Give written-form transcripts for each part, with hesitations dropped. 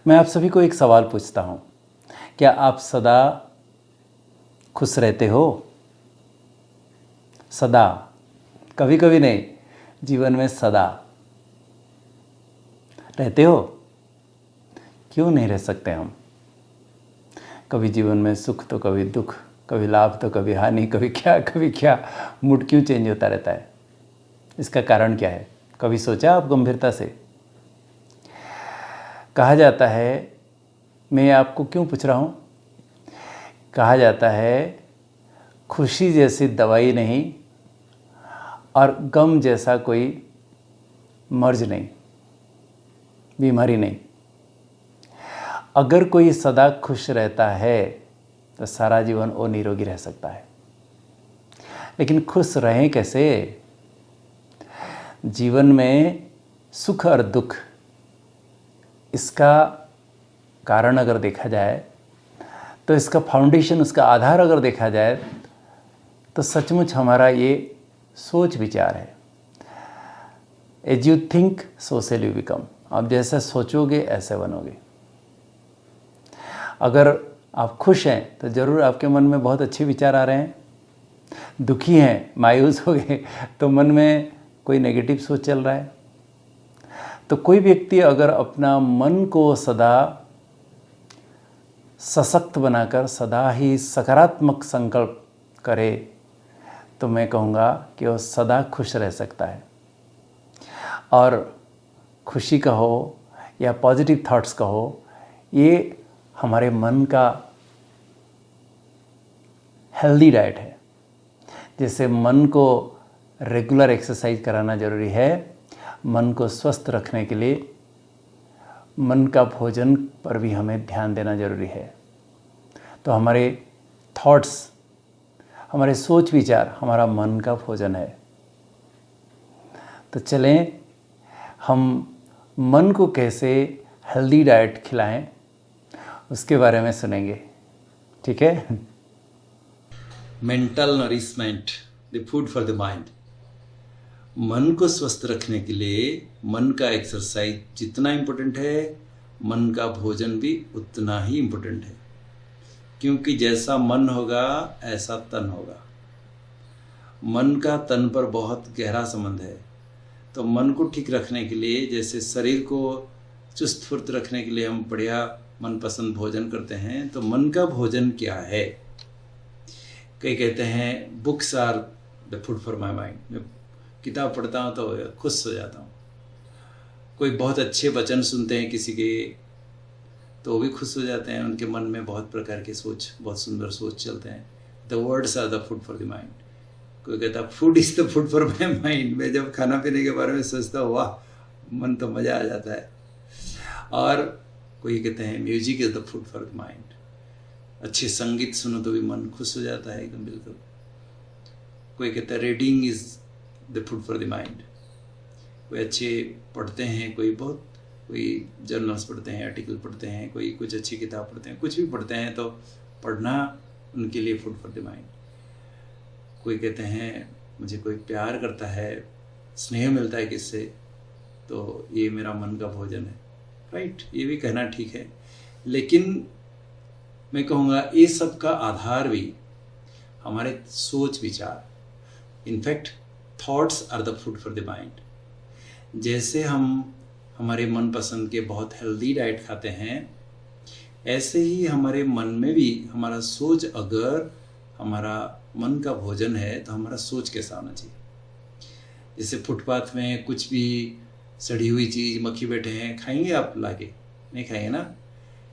मैं आप सभी को एक सवाल पूछता हूँ, क्या आप सदा खुश रहते हो? सदा, कभी कभी नहीं, जीवन में सदा रहते हो? क्यों नहीं रह सकते हम? कभी जीवन में सुख तो कभी दुख, कभी लाभ तो कभी हानि, कभी क्या, मूड क्यों चेंज होता रहता है? इसका कारण क्या है? कभी सोचा आप गंभीरता से? कहा जाता है, मैं आपको क्यों पूछ रहा हूँ, कहा जाता है खुशी जैसी दवाई नहीं और गम जैसा कोई मर्ज नहीं, बीमारी नहीं। अगर कोई सदा खुश रहता है तो सारा जीवन वो निरोगी रह सकता है। लेकिन खुश रहें कैसे? जीवन में सुख और दुख, इसका कारण अगर देखा जाए तो इसका फाउंडेशन, उसका आधार अगर देखा जाए तो सचमुच हमारा ये सोच विचार है। As you think so shall you become. आप जैसा सोचोगे ऐसे बनोगे। अगर आप खुश हैं तो ज़रूर आपके मन में बहुत अच्छे विचार आ रहे हैं। दुखी हैं, मायूस हो गए तो मन में कोई नेगेटिव सोच चल रहा है। तो कोई व्यक्ति अगर अपना मन को सदा सशक्त बनाकर सदा ही सकारात्मक संकल्प करे तो मैं कहूँगा कि वो सदा खुश रह सकता है। और खुशी का हो या पॉजिटिव थॉट्स का हो, ये हमारे मन का हेल्दी डाइट है। जैसे मन को रेगुलर एक्सरसाइज कराना ज़रूरी है, मन को स्वस्थ रखने के लिए मन का भोजन पर भी हमें ध्यान देना ज़रूरी है। तो हमारे थॉट्स, हमारे सोच विचार हमारा मन का भोजन है। तो चलें हम मन को कैसे हेल्दी डाइट खिलाएं, उसके बारे में सुनेंगे। ठीक है? Mental nourishment, the food for the mind. मन को स्वस्थ रखने के लिए मन का एक्सरसाइज जितना इम्पोर्टेंट है, मन का भोजन भी उतना ही इम्पोर्टेंट है। क्योंकि जैसा मन होगा ऐसा तन होगा। मन का तन पर बहुत गहरा संबंध है। तो मन को ठीक रखने के लिए, जैसे शरीर को चुस्त फुर्त रखने के लिए हम बढ़िया मनपसंद भोजन करते हैं, तो मन का भोजन क्या है? कई कहते हैं books are the food for my mind. मैं किताब पढ़ता हूँ तो खुश हो जाता हूँ। कोई बहुत अच्छे वचन सुनते हैं किसी के तो वो भी खुश हो जाते हैं। उनके मन में बहुत प्रकार के सोच, बहुत सुंदर सोच चलते हैं। The words are the food for the mind. कोई कहता है food is the food for my mind. मैं जब खाना पीने के बारे में सोचता हूँ, वाह, मन तो मज़ा आ जाता है। और कोई कहते हैं music is the food for the mind. अच्छे संगीत सुनो तो भी मन खुश हो जाता है एकदम बिल्कुल। कोई कहता है reading is the food for the mind. कोई अच्छे पढ़ते हैं, कोई जर्नल्स पढ़ते हैं, आर्टिकल पढ़ते हैं, कोई कुछ अच्छी किताब पढ़ते हैं, कुछ भी पढ़ते हैं तो पढ़ना उनके लिए फूड फॉर द माइंड। कोई कहते हैं मुझे कोई प्यार करता है, स्नेह मिलता है किससे, तो ये मेरा मन का भोजन है। राइट, ये भी कहना ठीक है। लेकिन मैं कहूँगा ये सब का आधार भी हमारे सोच विचार, in fact thoughts are the food for the mind. जैसे हम हमारे मनपसंद के बहुत हेल्दी डाइट खाते हैं, ऐसे ही हमारे मन में भी हमारा सोच, अगर हमारा मन का भोजन है तो हमारा सोच कैसा होना चाहिए। जैसे फुटपाथ में कुछ भी सड़ी हुई चीज़, मक्खी बैठे हैं, खाएंगे आप लाके? नहीं खाएंगे ना।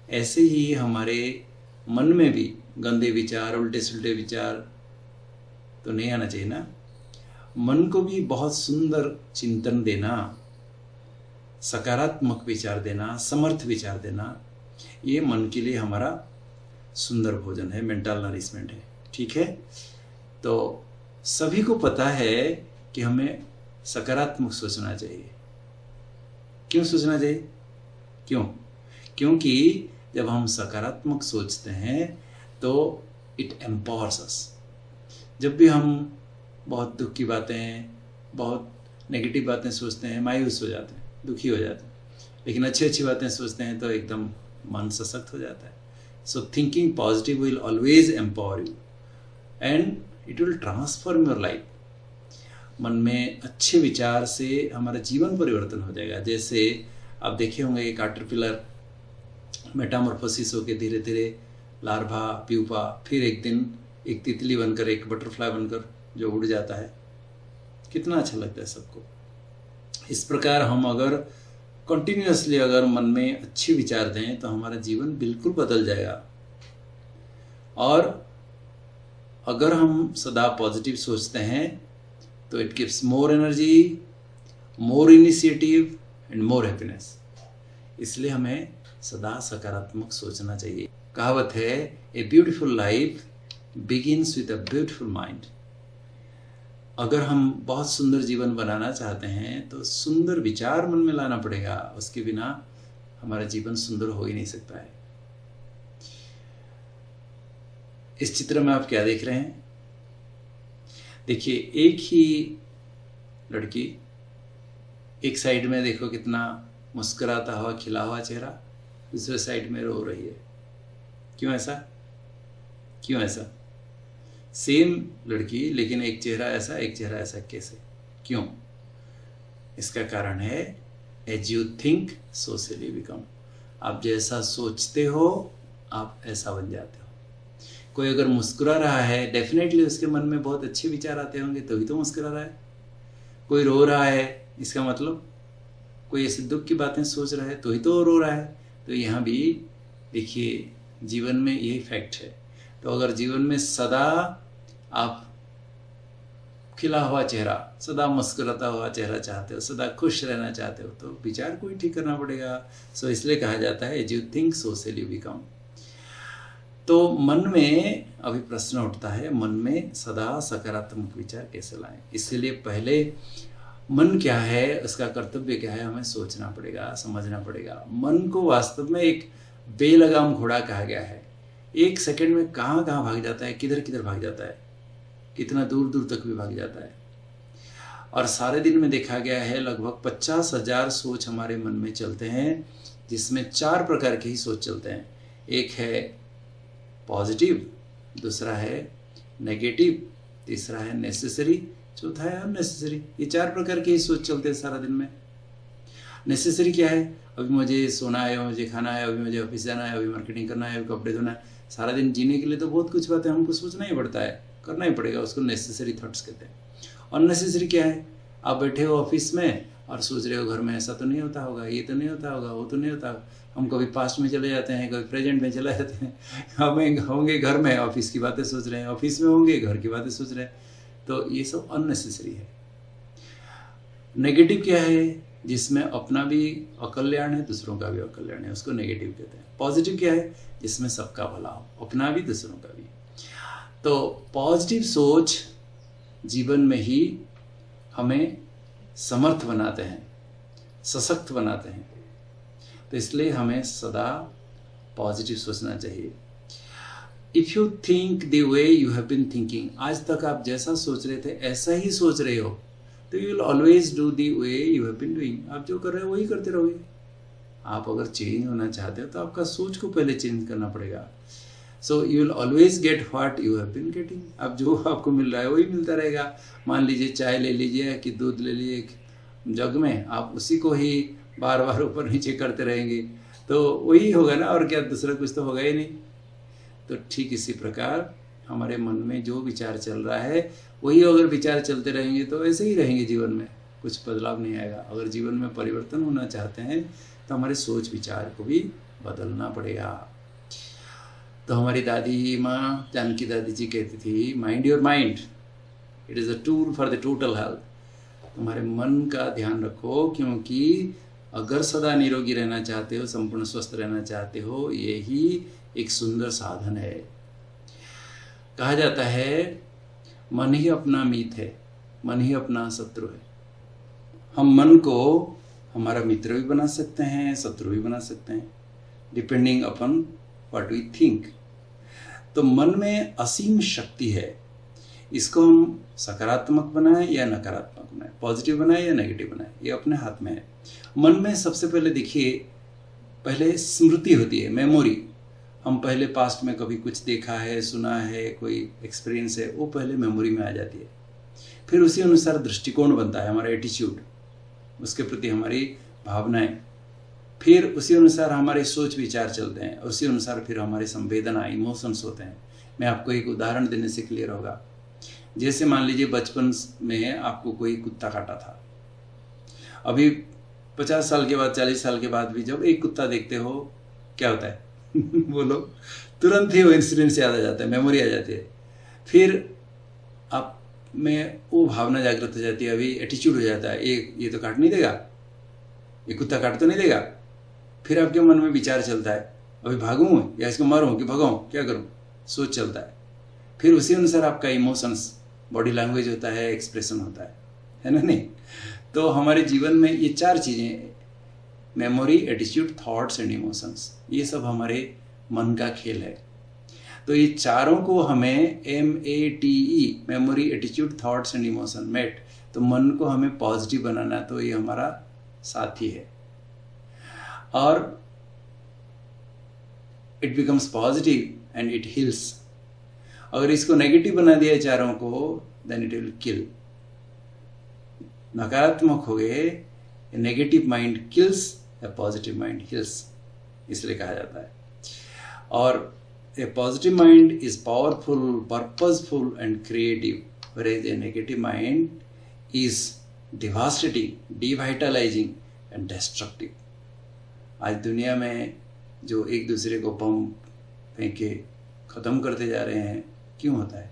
ऐसे ही हमारे मन में भी गंदे विचार, उल्टे सुल्टे विचार तो नहीं आना चाहिए ना। मन को भी बहुत सुंदर चिंतन देना, सकारात्मक विचार देना, समर्थ विचार देना, ये मन के लिए हमारा सुंदर भोजन है, मेंटल नरिशमेंट है। ठीक है? तो सभी को पता है कि हमें सकारात्मक सोचना चाहिए। क्यों सोचना चाहिए? क्योंकि जब हम सकारात्मक सोचते हैं तो इट एम्पावर्स अस। जब भी हम बहुत दुख की बातें, बहुत नेगेटिव बातें सोचते हैं, मायूस हो जाते हैं, दुखी हो जाते हैं, लेकिन अच्छी अच्छी बातें सोचते हैं तो एकदम मन सशक्त हो जाता है। सो thinking positive will always empower you and it will transform your life. मन में अच्छे विचार से हमारा जीवन परिवर्तन हो जाएगा। जैसे आप देखे होंगे कि कैटरपिलर मेटामॉर्फोसिस होकर धीरे धीरे लार्वा, प्यूपा, फिर एक दिन एक तितली बनकर, एक बटरफ्लाई बनकर जो उड़ जाता है, कितना अच्छा लगता है सबको। इस प्रकार हम अगर कंटिन्यूअसली अगर मन में अच्छे विचार दें तो हमारा जीवन बिल्कुल बदल जाएगा। और अगर हम सदा पॉजिटिव सोचते हैं तो it gives more energy, more initiative and more happiness. इसलिए हमें सदा सकारात्मक सोचना चाहिए। कहावत है, a beautiful life begins with a beautiful mind. अगर हम बहुत सुंदर जीवन बनाना चाहते हैं तो सुंदर विचार मन में लाना पड़ेगा, उसके बिना हमारा जीवन सुंदर हो ही नहीं सकता है। इस चित्र में आप क्या देख रहे हैं? देखिए, एक ही लड़की, एक साइड में देखो कितना मुस्कुराता हुआ खिला हुआ चेहरा, दूसरे साइड में रो रही है। क्यों ऐसा? क्यों ऐसा? सेम लड़की लेकिन एक चेहरा ऐसा, एक चेहरा ऐसा, कैसे? क्यों? इसका कारण है as you think so shall you become. आप जैसा सोचते हो आप ऐसा बन जाते हो। कोई अगर मुस्कुरा रहा है, डेफिनेटली उसके मन में बहुत अच्छे विचार आते होंगे, तभी तो मुस्कुरा रहा है। कोई रो रहा है, इसका मतलब कोई ऐसे दुख की बातें सोच रहा है, तो ही तो रो रहा है। तो यहाँ भी देखिए, जीवन में यही फैक्ट है। तो अगर जीवन में सदा आप खिला हुआ चेहरा, सदा मुस्कुराता हुआ चेहरा चाहते हो, सदा खुश रहना चाहते हो, तो विचार को ही ठीक करना पड़ेगा। सो इसलिए कहा जाता है as you think so shall you become. तो मन में अभी प्रश्न उठता है, मन में सदा सकारात्मक विचार कैसे लाएं? इसलिए पहले मन क्या है, उसका कर्तव्य क्या है, हमें सोचना पड़ेगा, समझना पड़ेगा। मन को वास्तव में एक बेलगाम घोड़ा कहा गया है। एक सेकंड में कहाँ कहाँ भाग जाता है, किधर किधर भाग जाता है, कितना दूर दूर तक भी भाग जाता है। और सारे दिन में देखा गया है लगभग 50,000 सोच हमारे मन में चलते हैं, जिसमें 4 प्रकार के ही सोच चलते हैं। एक है पॉजिटिव, दूसरा है नेगेटिव, तीसरा है नेसेसरी, चौथा है अननेसेसरी। ये 4 प्रकार के ही सोच चलते हैं सारा दिन में। नेसेसरी क्या है? अभी मुझे सोना है, मुझे खाना है, अभी मुझे ऑफिस जाना है, अभी मार्केटिंग करना है, अभी कपड़े धोना है। सारा दिन जीने के लिए तो बहुत कुछ बातें हमको सोचना ही पड़ता है, करना ही पड़ेगा, उसको नेसेसरी थॉट्स कहते हैं। अननेसेसरी क्या है? आप बैठे हो ऑफिस में और सोच रहे हो घर में ऐसा तो नहीं होता होगा, ये तो नहीं होता होगा, वो तो नहीं होता होगा। हम कभी पास्ट में चले जाते हैं, कभी प्रेजेंट में चले जाते हैं। हमें होंगे घर में, ऑफिस की बातें सोच रहे हैं, ऑफिस में होंगे घर की बातें सोच रहे हैं। तो ये सब अननेसेसरी है। नेगेटिव क्या है? जिसमें अपना भी अकल्याण है, दूसरों का भी अकल्याण है, उसको नेगेटिव कहते हैं। पॉजिटिव क्या है? जिसमें सबका भला हो, अपना भी दूसरों का भी। तो पॉजिटिव सोच जीवन में ही हमें समर्थ बनाते हैं, सशक्त बनाते हैं। तो इसलिए हमें सदा पॉजिटिव सोचना चाहिए। If you think the way you have been thinking, आज तक आप जैसा सोच रहे थे ऐसा ही सोच रहे हो, तो you will always do the way you have been doing. आप जो कर रहे हो वही करते रहोगे। आप अगर चेंज होना चाहते हो तो आपका सोच को पहले चेंज करना पड़ेगा। So you will always get what you have been getting. अब जो आपको मिल रहा है वही मिलता रहेगा। मान लीजिए चाय ले लीजिए कि दूध ले लीजिए एक जग में, आप उसी को ही बार बार ऊपर नीचे करते रहेंगे तो वही होगा ना, और क्या, दूसरा कुछ तो होगा ही नहीं। तो ठीक इसी प्रकार हमारे मन में जो विचार चल रहा है वही अगर विचार चलते रहेंगे तो ऐसे ही रहेंगे जीवन में, कुछ बदलाव नहीं आएगा। अगर जीवन में परिवर्तन होना चाहते हैं तो हमारे सोच विचार को भी बदलना पड़ेगा। तो हमारी दादी माँ जानकी दादी जी कहती थी, mind your mind, it is a tool for the total health. तुम्हारे मन का ध्यान रखो, क्योंकि अगर सदा निरोगी रहना चाहते हो, संपूर्ण स्वस्थ रहना चाहते हो, यही एक सुंदर साधन है। कहा जाता है मन ही अपना मीत है, मन ही अपना शत्रु है। हम मन को हमारा मित्र भी बना सकते हैं, शत्रु भी बना सकते हैं, depending upon what we think. तो मन में असीम शक्ति है, इसको हम सकारात्मक बनाएं या नकारात्मक करना है, पॉजिटिव बनाए या नेगेटिव बनाए, ये अपने हाथ में है। मन में सबसे पहले देखिए, पहले स्मृति होती है, मेमोरी। हम पहले पास्ट में कभी कुछ देखा है, सुना है, कोई एक्सपीरियंस है, वो पहले मेमोरी में आ जाती है। फिर उसी अनुसार दृष्टिकोण बनता है, हमारा एटीट्यूड, उसके प्रति हमारी भावनाएं। फिर उसी अनुसार हमारे सोच विचार चलते हैं, उसी अनुसार फिर हमारी संवेदना, इमोशंस होते हैं। मैं आपको एक उदाहरण देने से क्लियर होगा। जैसे मान लीजिए बचपन में आपको कोई कुत्ता काटा था, अभी 50 साल के बाद, 40 साल के बाद भी जब एक कुत्ता देखते हो, क्या होता है? बोलो, तुरंत ही वो इंसिडेंट याद आ जाता है, मेमोरी आ जाती है। फिर आप में वो भावना जागृत हो जाती है, अभी एटीट्यूड हो जाता है, ये तो काट नहीं देगा, ये कुत्ता काट तो नहीं देगा। फिर आपके मन में विचार चलता है, अभी भागूं या इसको मारूं कि भगाऊं, क्या करूं, सोच चलता है। फिर उसी अनुसार आपका इमोशंस, बॉडी लैंग्वेज होता है, एक्सप्रेशन होता है ना? नहीं, तो हमारे जीवन में ये 4 चीज़ें, memory, attitude, thoughts and emotions, ये सब हमारे मन का खेल है। तो ये चारों को हमें METE, memory, attitude, thoughts and emotion, MET, तो मन को हमें पॉजिटिव बनाना, तो ये हमारा साथी है। और it becomes positive and it heels. अगर इसको नेगेटिव बना दिया चारों को, देन इट विल किल। नकारात्मक हो गए, नेगेटिव माइंड किल्स, या पॉजिटिव माइंड हील्स, इसलिए कहा जाता है। और a positive mind is powerful, purposeful and creative, whereas a negative mind is devastating, devitalizing and destructive. आज दुनिया में जो एक दूसरे को बम फेंक के ख़त्म करते जा रहे हैं, क्यों होता है?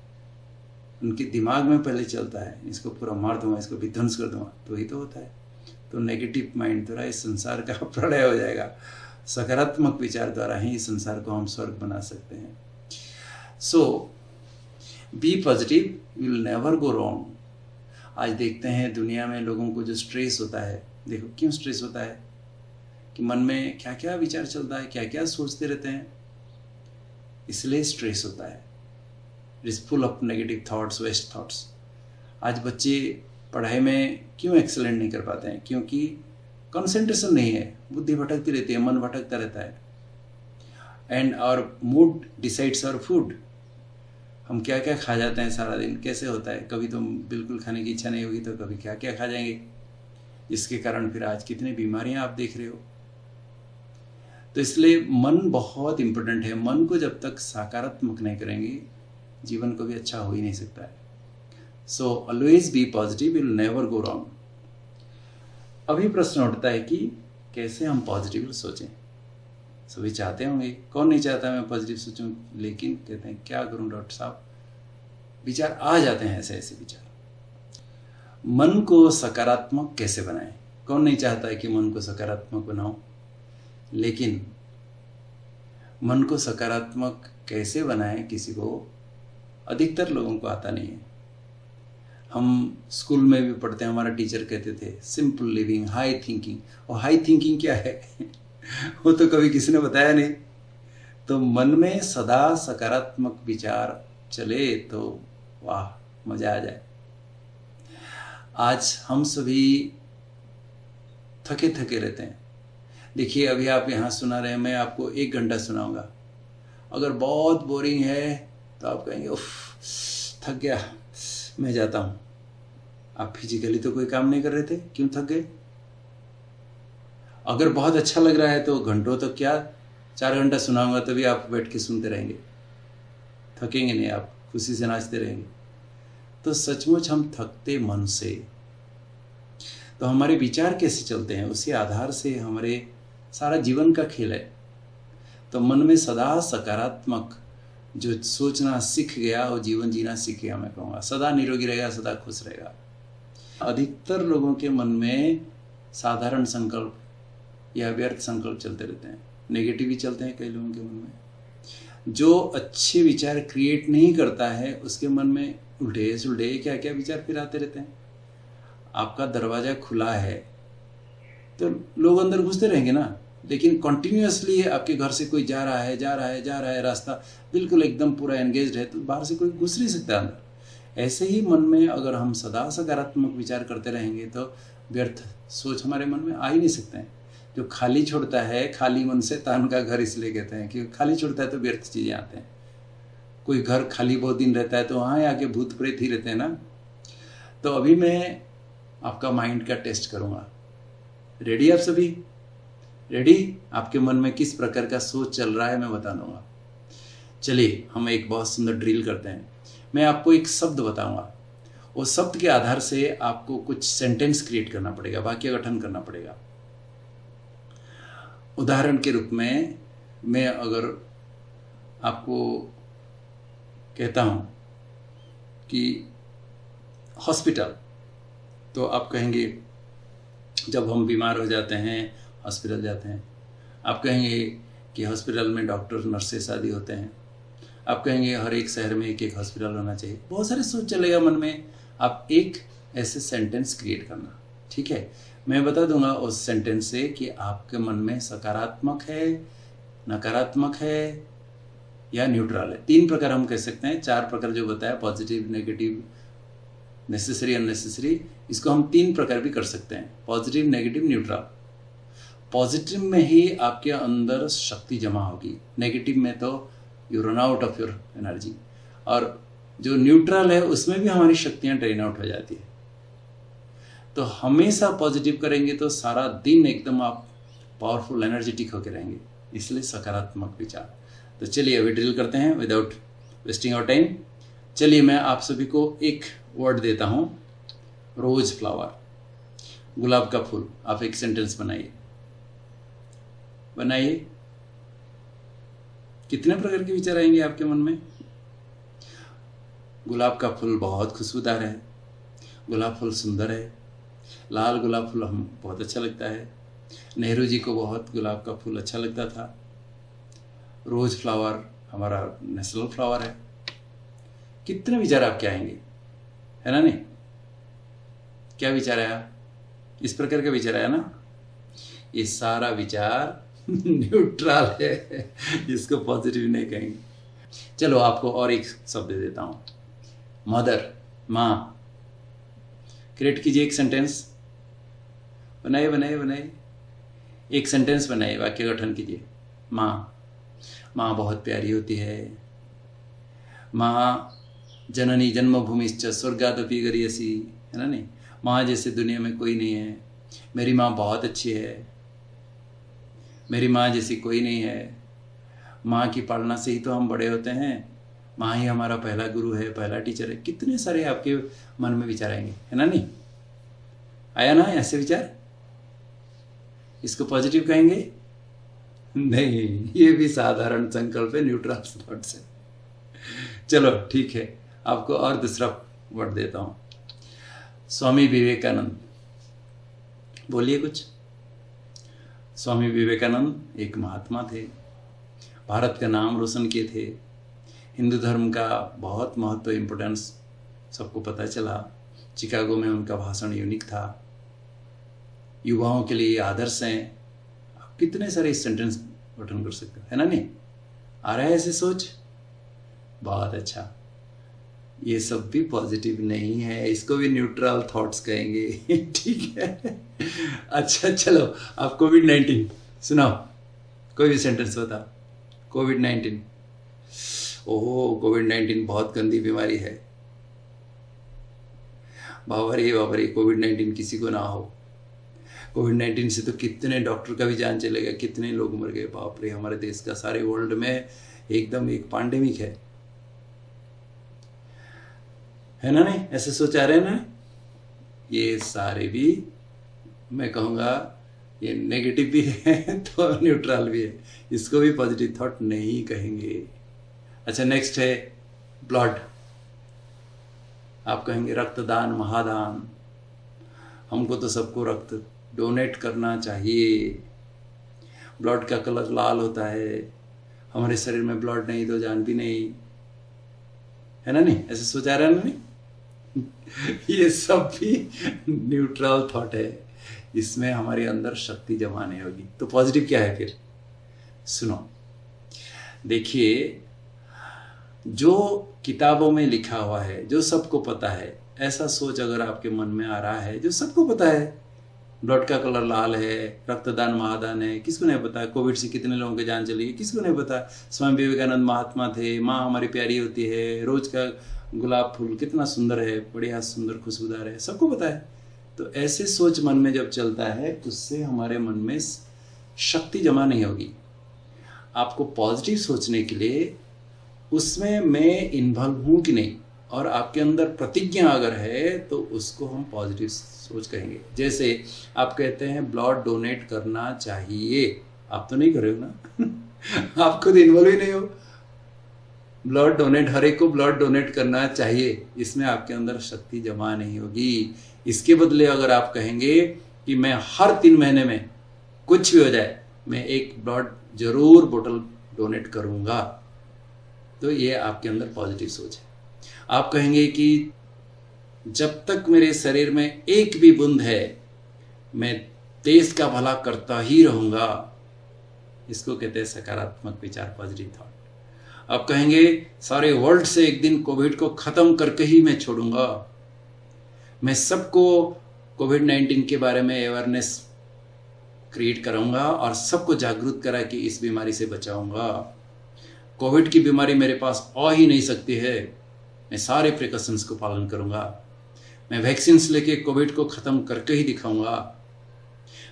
उनके दिमाग में पहले चलता है, इसको पूरा मार दूंगा, इसको विध्वंस कर दूंगा, तो ही तो होता है। तो नेगेटिव माइंड द्वारा इस संसार का प्रलय हो जाएगा। सकारात्मक विचार द्वारा ही इस संसार को हम स्वर्ग बना सकते हैं। So be positive, you will never go wrong. आज देखते हैं दुनिया में लोगों को जो स्ट्रेस होता है, देखो क्यों स्ट्रेस होता है, कि मन में क्या क्या विचार चलता है, क्या क्या सोचते रहते हैं, इसलिए स्ट्रेस होता है। It is full of negative thoughts, waste thoughts. आज बच्चे पढ़ाई में क्यों एक्सेलेंट नहीं कर पाते हैं? क्योंकि कंसंट्रेशन नहीं है, बुद्धि भटकती रहती है, मन भटकता रहता है। And our mood decides our food. हम क्या क्या खा जाते हैं सारा दिन, कैसे होता है? कभी तो बिल्कुल खाने की इच्छा नहीं होगी, तो कभी क्या क्या खा जाएंगे, जिसके कारण फिर आज कितनी बीमारियां आप देख रहे हो। तो इसलिए मन बहुत इम्पोर्टेंट है। मन को जब तक सकारात्मक नहीं करेंगे, जीवन को भी अच्छा हो ही नहीं सकता है। So always be positive, will never go wrong. अभी प्रश्न उठता है कि कैसे हम पॉजिटिव सोचें। सभी चाहते होंगे, कौन नहीं चाहता मैं पॉजिटिव सोचूं, लेकिन कहते हैं क्या करूं डॉक्टर साहब, विचार आ जाते हैं ऐसे ऐसे विचार। मन को सकारात्मक कैसे बनाएं? कौन नहीं चाहता है कि मन को सकारात्मक बनाओ, लेकिन मन को सकारात्मक कैसे बनाएं किसी को, अधिकतर लोगों को आता नहीं है। हम स्कूल में भी पढ़ते हैं, हमारा टीचर कहते थे सिंपल लिविंग, हाई थिंकिंग। और हाई थिंकिंग क्या है वो तो कभी किसी ने बताया नहीं। तो मन में सदा सकारात्मक विचार चले तो वाह, मजा आ जाए। आज हम सभी थके थके रहते हैं। देखिए अभी आप यहाँ सुना रहे हैं, मैं आपको 1 घंटा सुनाऊंगा। अगर बहुत बोरिंग है तो आप कहेंगे उफ, थक गया, मैं जाता हूँ। आप फिजिकली तो कोई काम नहीं कर रहे थे, क्यों थक गए? अगर बहुत अच्छा लग रहा है तो घंटों तक, क्या 4 घंटा सुनाऊंगा तभी आप बैठ के सुनते रहेंगे, थकेंगे नहीं, आप खुशी से नाचते रहेंगे। तो सचमुच हम थकते मन से। तो हमारे विचार कैसे चलते हैं, उसी आधार से हमारे सारा जीवन का खेल है। तो मन में सदा सकारात्मक जो सोचना सीख गया, वो जीवन जीना सीख गया, मैं कहूँगा। सदा निरोगी रहेगा, सदा खुश रहेगा। अधिकतर लोगों के मन में साधारण संकल्प या व्यर्थ संकल्प चलते रहते हैं, नेगेटिव ही चलते हैं कई लोगों के मन में। जो अच्छे विचार क्रिएट नहीं करता है, उसके मन में उल्टे सुलटे क्या क्या विचार फिर आते रहते हैं। आपका दरवाज़ा खुला है तो लोग अंदर घुसते रहेंगे ना, लेकिन कंटिन्यूअसली आपके घर से कोई जा रहा है, रास्ता बिल्कुल एकदम पूरा एंगेज्ड है, तो बाहर से कोई घुस नहीं सकता अंदर। ऐसे ही मन में अगर हम सदा सकारात्मक विचार करते रहेंगे तो व्यर्थ सोच हमारे मन में आ ही नहीं सकते हैं। जो खाली छोड़ता है, खाली मन से तान का घर इसलिए कहते हैं कि खाली छोड़ता है तो व्यर्थ चीज़ें आते हैं। कोई घर खाली बहुत दिन रहता है तो वहाँ आके भूत प्रेत ही रहते हैं ना। तो अभी मैं आपका माइंड का टेस्ट करूँगा। रेडी आप सभी? रेडी? आपके मन में किस प्रकार का सोच चल रहा है मैं बता दूंगा। चलिए हम एक बहुत सुंदर ड्रिल करते हैं। मैं आपको एक शब्द बताऊंगा, उस शब्द के आधार से आपको कुछ सेंटेंस क्रिएट करना पड़ेगा, वाक्य गठन करना पड़ेगा। उदाहरण के रूप में मैं अगर आपको कहता हूं कि हॉस्पिटल, तो आप कहेंगे जब हम बीमार हो जाते हैं हॉस्पिटल जाते हैं। आप कहेंगे कि हॉस्पिटल में डॉक्टर नर्सेस आदि होते हैं। आप कहेंगे हर एक शहर में एक एक हॉस्पिटल होना चाहिए। बहुत सारे सोच चलेगा मन में। आप एक ऐसे सेंटेंस क्रिएट करना, ठीक है? मैं बता दूंगा उस सेंटेंस से कि आपके मन में सकारात्मक है, नकारात्मक है या न्यूट्रल है। 3 प्रकार हम कह सकते हैं, 4 प्रकार जो बताया, पॉजिटिव, नेगेटिव, नेसेसरी, अननेसेसरी। इसको हम 3 प्रकार भी कर सकते हैं, पॉजिटिव, नेगेटिव, न्यूट्रल। पॉजिटिव में ही आपके अंदर शक्ति जमा होगी, नेगेटिव में तो you run out of your energy, और जो न्यूट्रल है उसमें भी हमारी शक्तियां ड्रेन आउट हो जाती है। तो हमेशा पॉजिटिव करेंगे तो सारा दिन एकदम आप पावरफुल, एनर्जेटिक होकर रहेंगे। इसलिए सकारात्मक विचार। तो चलिए अभी ड्रिल करते हैं विदाउट वेस्टिंग आवर टाइम। चलिए मैं आप सभी को एक वर्ड देता हूं, रोज फ्लावर, गुलाब का फूल। आप एक सेंटेंस बनाइए। कितने प्रकार के विचार आएंगे आपके मन में? गुलाब का फूल बहुत खुशबूदार है, गुलाब फूल सुंदर है, लाल गुलाब फूल हम बहुत अच्छा लगता है, नेहरू जी को बहुत गुलाब का फूल अच्छा लगता था, रोज फ्लावर हमारा नेशनल फ्लावर है। कितने विचार आपके आएंगे, है ना? नहीं, क्या विचार आया? इस प्रकार का विचार आया ना? ये सारा विचार न्यूट्रल है, इसको पॉजिटिव नहीं कहेंगे। चलो आपको और एक शब्द दे देता हूं, मदर, माँ। क्रिएट कीजिए एक सेंटेंस, बनाइए एक सेंटेंस बनाइए, वाक्य गठन कीजिए। माँ बहुत प्यारी होती है। माँ जननी जन्मभूमिश्च स्वर्गादपि गरीयसी, है ना? नहीं, माँ जैसे दुनिया में कोई नहीं है। मेरी माँ बहुत अच्छी है, मेरी माँ जैसी कोई नहीं है। माँ की पालना से ही तो हम बड़े होते हैं। माँ ही हमारा पहला गुरु है, पहला टीचर है। कितने सारे आपके मन में विचार आएंगे, है ना? नहीं आया ना ऐसे विचार? इसको पॉजिटिव कहेंगे? नहीं, ये भी साधारण संकल्प है, न्यूट्रल थॉट से। चलो ठीक है, आपको और दूसरा वर्ड देता हूं, स्वामी विवेकानंद। बोलिए कुछ। स्वामी विवेकानंद एक महात्मा थे, भारत का नाम रोशन किए थे। हिंदू धर्म का बहुत महत्व, इम्पोर्टेंस सबको पता चला। चिकागो में उनका भाषण यूनिक था, युवाओं के लिए आदर्श हैं। आप कितने सारे सेंटेंस गठन कर सकते हो, है ना? नहीं आ रहा है ऐसे सोच? बहुत अच्छा। ये सब भी पॉजिटिव नहीं है, इसको भी न्यूट्रल थॉट्स कहेंगे। ठीक है, अच्छा चलो आप कोविड-19 सुनाओ, कोई भी सेंटेंस बताओ। कोविड-19, ओहो कोविड-19 बहुत गंदी बीमारी है। बाबा रे कोविड-19 किसी को ना हो। कोविड-19 से तो कितने डॉक्टर का भी जान चलेगा, कितने लोग मर गए। बाप रे, हमारे देश का, सारे वर्ल्ड में एकदम एक पैंडेमिक है ना? नहीं ऐसे सोचा रहे ना? ये सारे भी मैं कहूँगा ये नेगेटिव भी है तो न्यूट्रल भी है, इसको भी पॉजिटिव थॉट नहीं कहेंगे। अच्छा नेक्स्ट है ब्लड। आप कहेंगे रक्तदान महादान, हमको तो सबको रक्त डोनेट करना चाहिए। ब्लड का कलर लाल होता है, हमारे शरीर में ब्लड नहीं तो जान भी नहीं, है ना? नहीं ऐसे सोचा रहे ना? नहीं ये सब भी न्यूट्रल थॉट है, इसमें हमारे अंदर शक्ति जमा नहीं होगी। तो पॉजिटिव क्या है फिर? सुनो, देखिए जो किताबों में लिखा हुआ है, जो सबको पता है, ऐसा सोच अगर आपके मन में आ रहा है, जो सबको पता है, ब्लड का कलर लाल है, रक्तदान महादान है, किसको नहीं पता, कोविड से कितने लोगों की जान चली है, किसको नहीं पता, स्वामी विवेकानंद महात्मा थे, माँ हमारी प्यारी होती है, रोज का गुलाब फूल कितना सुंदर है, बढ़िया सुंदर खुशबूदार है, सबको पता है। तो ऐसे सोच मन में जब चलता है, उससे हमारे मन में शक्ति जमा नहीं होगी। आपको पॉजिटिव सोचने के लिए उसमें मैं इन्वॉल्व हूँ कि नहीं, और आपके अंदर प्रतिज्ञा अगर है तो उसको हम पॉजिटिव सोच कहेंगे। जैसे आप कहते हैं ब्लड डोनेट करना चाहिए, आप तो नहीं कर रहे हो ना आप खुद इन्वॉल्व ही नहीं हो। ब्लड डोनेट, हर एक को ब्लड डोनेट करना चाहिए, इसमें आपके अंदर शक्ति जमा नहीं होगी। इसके बदले अगर आप कहेंगे कि मैं हर 3 महीने में कुछ भी हो जाए मैं एक ब्लड जरूर बोतल डोनेट करूंगा, तो ये आपके अंदर पॉजिटिव सोच है। आप कहेंगे कि जब तक मेरे शरीर में एक भी बूंद है मैं देश का भला करता ही रहूंगा, इसको कहते हैं सकारात्मक विचार, पॉजिटिव थॉट। आप कहेंगे सारे वर्ल्ड से एक दिन कोविड को खत्म करके ही मैं छोड़ूंगा, मैं सबको कोविड-19 के बारे में अवेयरनेस क्रिएट कराऊंगा और सबको जागरूक करा कि इस बीमारी से बचाऊंगा। कोविड की बीमारी मेरे पास आ ही नहीं सकती है, मैं सारे प्रिकॉशंस को पालन करूंगा, मैं वैक्सीन्स लेके कोविड को खत्म करके ही दिखाऊंगा,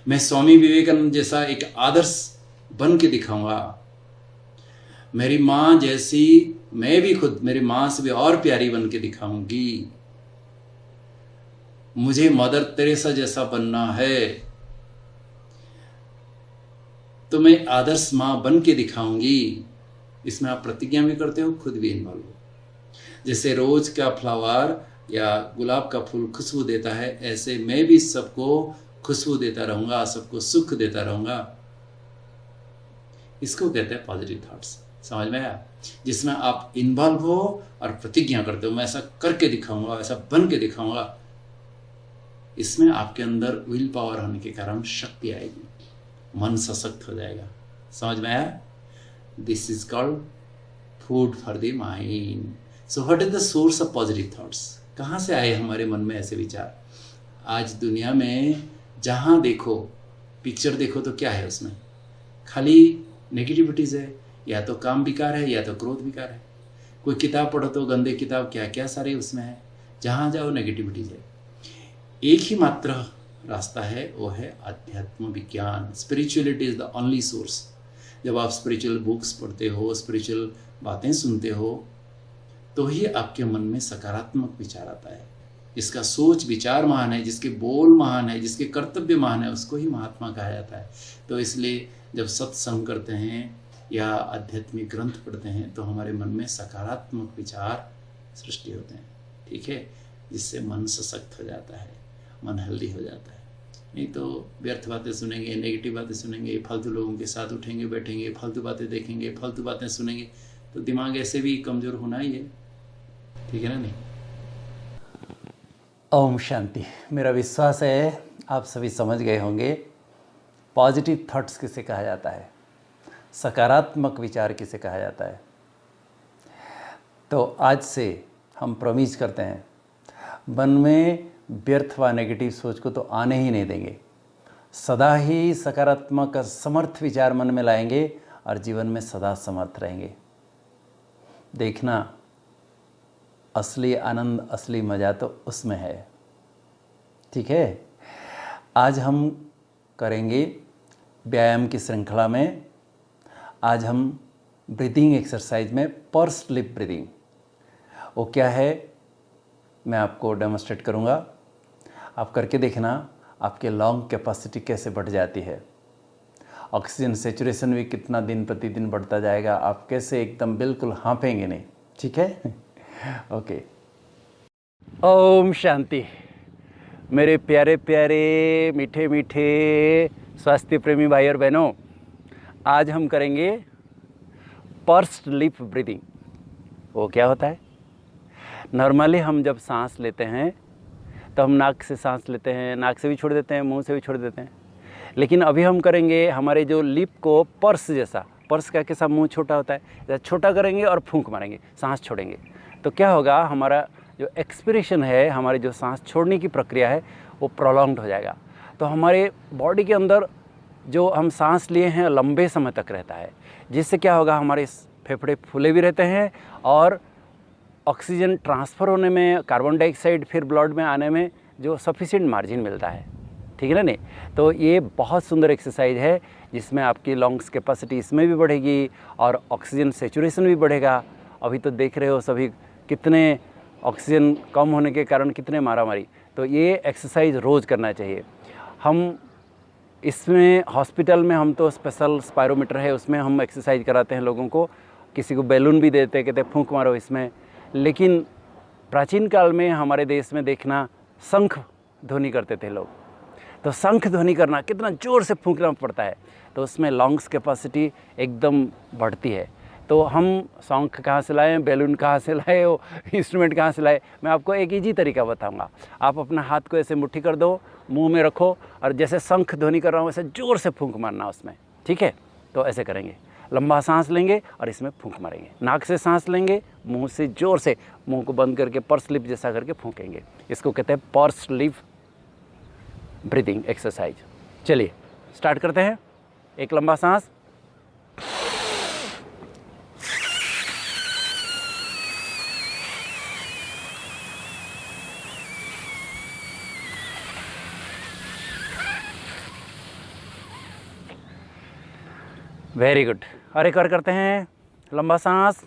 मैं स्वामी विवेकानंद जैसा एक आदर्श बन के दिखाऊंगा, मेरी माँ जैसी मैं भी खुद मेरी माँ से भी और प्यारी बन के दिखाऊंगी, मुझे मदर तेरेसा जैसा बनना है, तो मैं आदर्श माँ बन के दिखाऊंगी। इसमें आप प्रतिज्ञा भी करते हो, खुद भी इन्वॉल्व हो। जैसे रोज का फ्लावर या गुलाब का फूल खुशबू देता है, ऐसे मैं भी सबको खुशबू देता रहूंगा, सबको सुख देता रहूंगा। इसको कहते हैं पॉजिटिव थॉट्स। समझ में आया? जिसमें आप इन्वॉल्व हो और प्रतिज्ञा करते हो, मैं ऐसा करके दिखाऊंगा, ऐसा बन के दिखाऊंगा। इसमें आपके अंदर विल पावर होने के कारण शक्ति आएगी, मन सशक्त हो जाएगा। समझ में आया? This is called food for the mind. So what is the source of positive thoughts? कहाँ से आए हमारे मन में ऐसे विचार? आज दुनिया में जहाँ देखो, पिक्चर देखो तो क्या है उसमें? खाली नेगेटिविटीज है, या तो काम विकार है या तो क्रोध विकार है। कोई किताब पढ़ो तो गंदे किताब क्या क्या सारे उसमें है, जहाँ जाओ नेगेटिविटीज है। एक ही मात्र रास्ता है, वो है अध्यात्म विज्ञान। Spirituality is the only source. जब आप स्पिरिचुअल बुक्स पढ़ते हो, स्पिरिचुअल बातें सुनते हो, तो ही आपके मन में सकारात्मक विचार आता है। जिसका सोच विचार महान है, जिसके बोल महान है, जिसके कर्तव्य महान है, उसको ही महात्मा कहा जाता है। तो इसलिए जब सत्संग करते हैं या आध्यात्मिक ग्रंथ पढ़ते हैं तो हमारे मन में सकारात्मक विचार सृष्टि होते हैं, ठीक है, जिससे मन सशक्त हो जाता है, मन हेल्दी हो जाता है। नहीं तो व्यर्थ बातें सुनेंगे, नेगेटिव बातें सुनेंगे, फालतू लोगों के साथ उठेंगे बैठेंगे, फालतू बातें देखेंगे, फालतू बातें सुनेंगे, तो दिमाग ऐसे भी कमज़ोर होना ही है, ठीक है ना? नहीं। ओम शांति। मेरा विश्वास है आप सभी समझ गए होंगे पॉजिटिव थॉट्स किसे कहा जाता है, सकारात्मक विचार किसे कहा जाता है। तो आज से हम प्रॉमिस करते हैं मन में व्यर्थ व नेगेटिव सोच को तो आने ही नहीं देंगे, सदा ही सकारात्मक और समर्थ विचार मन में लाएंगे और जीवन में सदा समर्थ रहेंगे। देखना असली आनंद, असली मज़ा तो उसमें है, ठीक है। आज हम करेंगे व्यायाम की श्रृंखला में, आज हम ब्रीदिंग एक्सरसाइज में पर्स लिप ब्रीदिंग, वो क्या है मैं आपको डेमोन्स्ट्रेट करूँगा। आप करके देखना आपके लंग कैपेसिटी कैसे बढ़ जाती है, ऑक्सीजन सेचुरेशन भी कितना दिन प्रतिदिन बढ़ता जाएगा, आप कैसे एकदम बिल्कुल हाँफेंगे नहीं, ठीक है। ओके। ओम शांति। मेरे प्यारे प्यारे मीठे मीठे स्वास्थ्य प्रेमी भाई और बहनों, आज हम करेंगे पर्स्ड लिप ब्रीदिंग। वो क्या होता है? नॉर्मली हम जब सांस लेते हैं तो हम नाक से सांस लेते हैं, नाक से भी छोड़ देते हैं, मुंह से भी छोड़ देते हैं, लेकिन अभी हम करेंगे हमारे जो लिप को पर्स जैसा पर्स का कैसा मुंह छोटा होता है, जैसे छोटा करेंगे और फूंक मारेंगे, सांस छोड़ेंगे, तो क्या होगा, हमारा जो एक्सपिरेशन है, हमारी जो सांस छोड़ने की प्रक्रिया है वो प्रोलॉन्ग्ड हो जाएगा। तो हमारे बॉडी के अंदर जो हम सांस लिए हैं लंबे समय तक रहता है, जिससे क्या होगा, हमारे फेफड़े फूले भी रहते हैं और ऑक्सीजन ट्रांसफ़र होने में, कार्बन डाइऑक्साइड फिर ब्लड में आने में जो सफिशिएंट मार्जिन मिलता है, ठीक है ना नहीं। तो ये बहुत सुंदर एक्सरसाइज है जिसमें आपकी लंग्स कैपेसिटी इसमें भी बढ़ेगी और ऑक्सीजन सेचुरेशन भी बढ़ेगा। अभी तो देख रहे हो सभी कितने ऑक्सीजन कम होने के कारण कितने मारामारी। तो ये एक्सरसाइज रोज़ करना चाहिए। हम इसमें हॉस्पिटल में हम तो स्पेशल स्पायरोमीटर है, उसमें हम एक्सरसाइज कराते हैं लोगों को, किसी को बैलून भी देते, कहते फूंक मारो इसमें। लेकिन प्राचीन काल में हमारे देश में देखना शंख ध्वनि करते थे लोग, तो शंख ध्वनि करना कितना ज़ोर से फूंकना पड़ता है, तो उसमें लंग्स कैपेसिटी एकदम बढ़ती है। तो हम शंख कहाँ से लाएं, बैलून कहाँ से लाए, वो इंस्ट्रूमेंट कहाँ से लाए, मैं आपको एक ईजी तरीका बताऊंगा। आप अपना हाथ को ऐसे मुट्ठी कर दो, मुंह में रखो और जैसे शंख ध्वनि कर रहा हूँ वैसे ज़ोर से फूंक मारना उसमें, ठीक है। तो ऐसे करेंगे, लंबा सांस लेंगे और इसमें फूंक मारेंगे, नाक से सांस लेंगे, मुंह से ज़ोर से, मुंह को बंद करके पर्स लिप जैसा करके फूंकेंगे। इसको कहते हैं पर्स लिप ब्रीदिंग एक्सरसाइज। चलिए स्टार्ट करते हैं। एक लंबा सांस, वेरी गुड। और एक और करते हैं, लंबा सांस,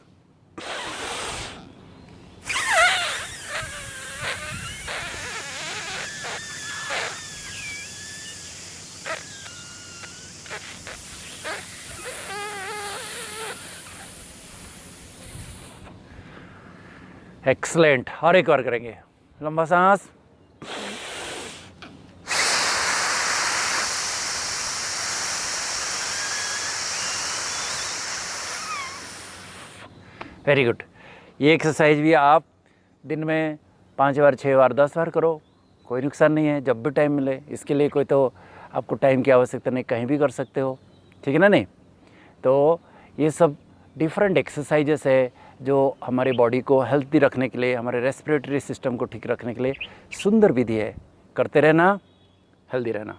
एक्सलेंट। और एक और करेंगे, लंबा सांस, वेरी गुड। ये एक्सरसाइज भी आप दिन में 5 बार, 6 बार, 10 बार करो, कोई नुकसान नहीं है, जब भी टाइम मिले। इसके लिए कोई तो आपको टाइम की आवश्यकता नहीं, कहीं भी कर सकते हो, ठीक है ना नहीं। तो ये सब डिफरेंट एक्सरसाइजेस है जो हमारे बॉडी को हेल्थी रखने के लिए, हमारे रेस्पिरेटरी सिस्टम को ठीक रखने के लिए सुंदर विधि है। करते रहना, हेल्दी रहना।